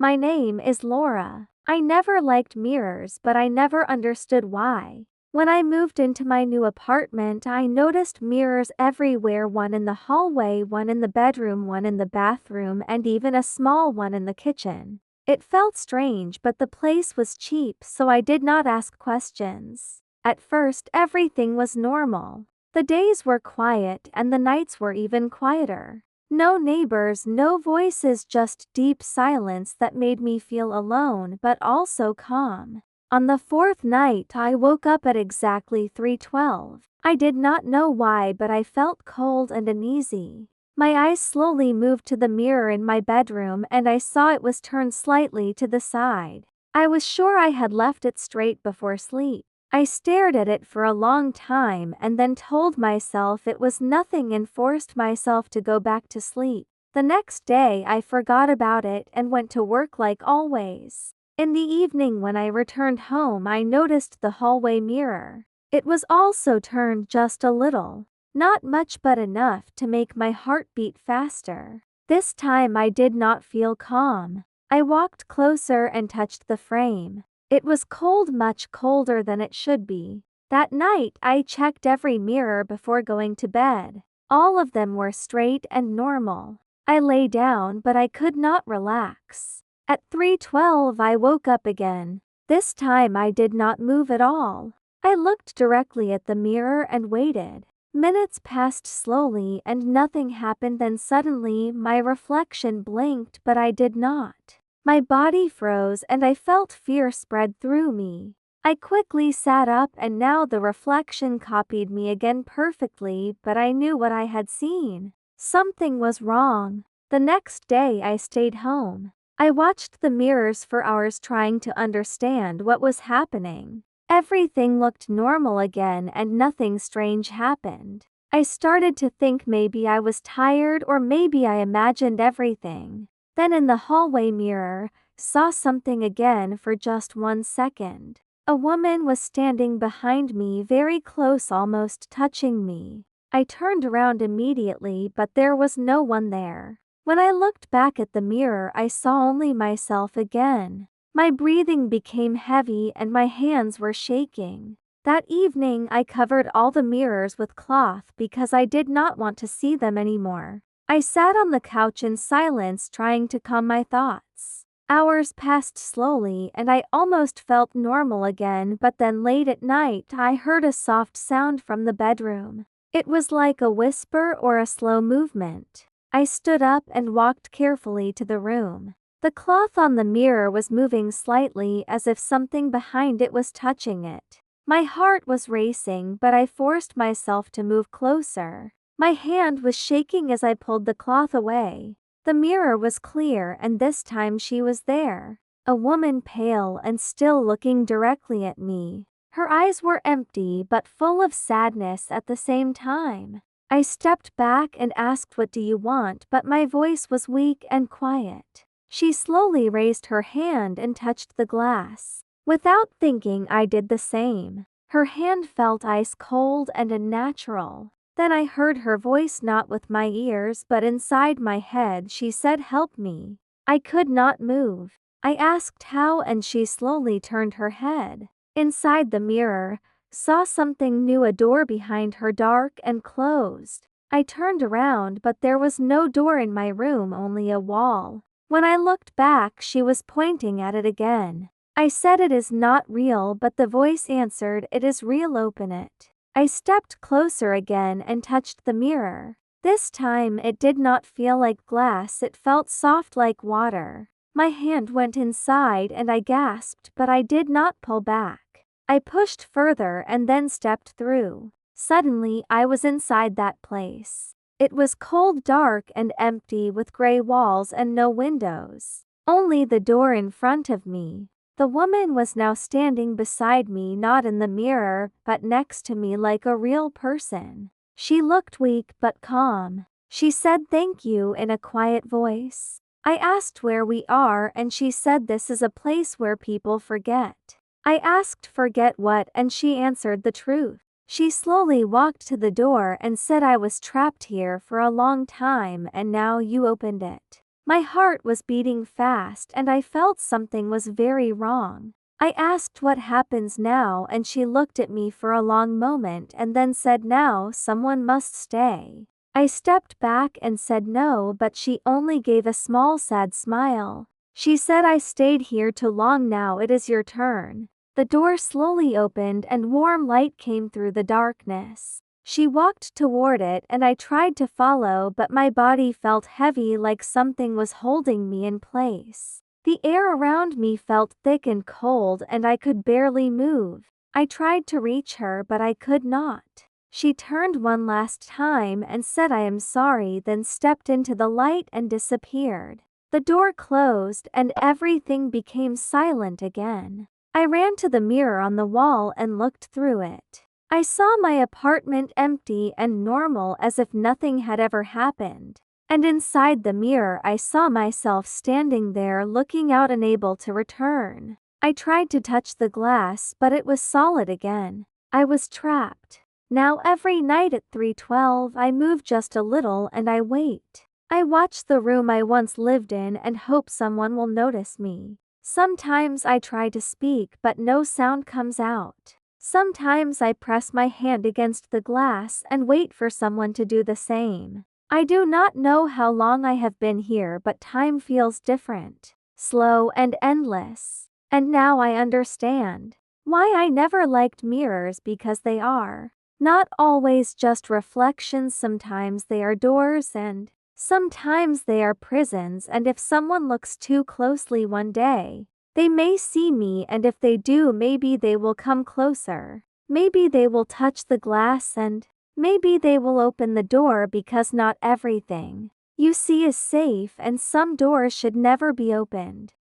My name is Laura. I never liked mirrors, but I never understood why. When I moved into my new apartment, I noticed mirrors everywhere, one in the hallway, one in the bedroom, one in the bathroom, and even a small one in the kitchen. It felt strange, but the place was cheap, so I did not ask questions. At first, everything was normal. The days were quiet and the nights were even quieter. No neighbors, no voices, just deep silence that made me feel alone but also calm. On the fourth night, I woke up at exactly 3:12. I did not know why, but I felt cold and uneasy. My eyes slowly moved to the mirror in my bedroom and I saw it was turned slightly to the side. I was sure I had left it straight before sleep. I stared at it for a long time and then told myself it was nothing and forced myself to go back to sleep. The next day, I forgot about it and went to work like always. In the evening, when I returned home, I noticed the hallway mirror. It was also turned just a little. Not much, but enough to make my heart beat faster. This time I did not feel calm. I walked closer and touched the frame. It was cold, much colder than it should be. That night, I checked every mirror before going to bed. All of them were straight and normal. I lay down, but I could not relax. At 3:12, I woke up again. This time I did not move at all. I looked directly at the mirror and waited. Minutes passed slowly and nothing happened. Then suddenly my reflection blinked, but I did not. My body froze and I felt fear spread through me. I quickly sat up and now the reflection copied me again perfectly, but I knew what I had seen. Something was wrong. The next day I stayed home. I watched the mirrors for hours trying to understand what was happening. Everything looked normal again and nothing strange happened. I started to think maybe I was tired or maybe I imagined everything. Then in the hallway mirror, saw something again for just 1 second. A woman was standing behind me, very close, almost touching me. I turned around immediately, but there was no one there. When I looked back at the mirror, I saw only myself again. My breathing became heavy and my hands were shaking. That evening, I covered all the mirrors with cloth because I did not want to see them anymore. I sat on the couch in silence, trying to calm my thoughts. Hours passed slowly and I almost felt normal again, but then late at night, I heard a soft sound from the bedroom. It was like a whisper or a slow movement. I stood up and walked carefully to the room. The cloth on the mirror was moving slightly as if something behind it was touching it. My heart was racing, but I forced myself to move closer. My hand was shaking as I pulled the cloth away. The mirror was clear and this time she was there. A woman, pale and still, looking directly at me. Her eyes were empty but full of sadness at the same time. I stepped back and asked, "What do you want?" but my voice was weak and quiet. She slowly raised her hand and touched the glass. Without thinking, I did the same. Her hand felt ice cold and unnatural. Then I heard her voice, not with my ears but inside my head. She said, "Help me." I could not move. I asked how and she slowly turned her head. Inside the mirror, saw something new, a door behind her, dark and closed. I turned around but there was no door in my room, only a wall. When I looked back, she was pointing at it again. I said, "It is not real," but the voice answered, "It is real, open it." I stepped closer again and touched the mirror. This time it did not feel like glass, it felt soft like water. My hand went inside and I gasped, but I did not pull back. I pushed further and then stepped through. Suddenly, I was inside that place. It was cold, dark and empty, with gray walls and no windows. Only the door in front of me. The woman was now standing beside me, not in the mirror, but next to me like a real person. She looked weak but calm. She said, "Thank you," in a quiet voice. I asked where we are and she said, "This is a place where people forget." I asked, "Forget what?" and she answered the truth. She slowly walked to the door and said, "I was trapped here for a long time and now you opened it." My heart was beating fast and I felt something was very wrong. I asked what happens now and she looked at me for a long moment and then said, "Now someone must stay." I stepped back and said no, but she only gave a small sad smile. She said, "I stayed here too long, now it is your turn." The door slowly opened and warm light came through the darkness. She walked toward it and I tried to follow, but my body felt heavy, like something was holding me in place. The air around me felt thick and cold and I could barely move. I tried to reach her but I could not. She turned one last time and said, "I am sorry," then stepped into the light and disappeared. The door closed and everything became silent again. I ran to the mirror on the wall and looked through it. I saw my apartment empty and normal, as if nothing had ever happened. And inside the mirror I saw myself standing there looking out, unable to return. I tried to touch the glass but it was solid again. I was trapped. Now every night at 3:12 I move just a little and I wait. I watch the room I once lived in and hope someone will notice me. Sometimes I try to speak but no sound comes out. Sometimes I press my hand against the glass and wait for someone to do the same. I do not know how long I have been here, but time feels different, slow and endless. And now I understand why I never liked mirrors, because they are not always just reflections. Sometimes they are doors and sometimes they are prisons, and if someone looks too closely one day, they may see me, and if they do, maybe they will come closer. Maybe they will touch the glass and maybe they will open the door, because not everything you see is safe and some doors should never be opened.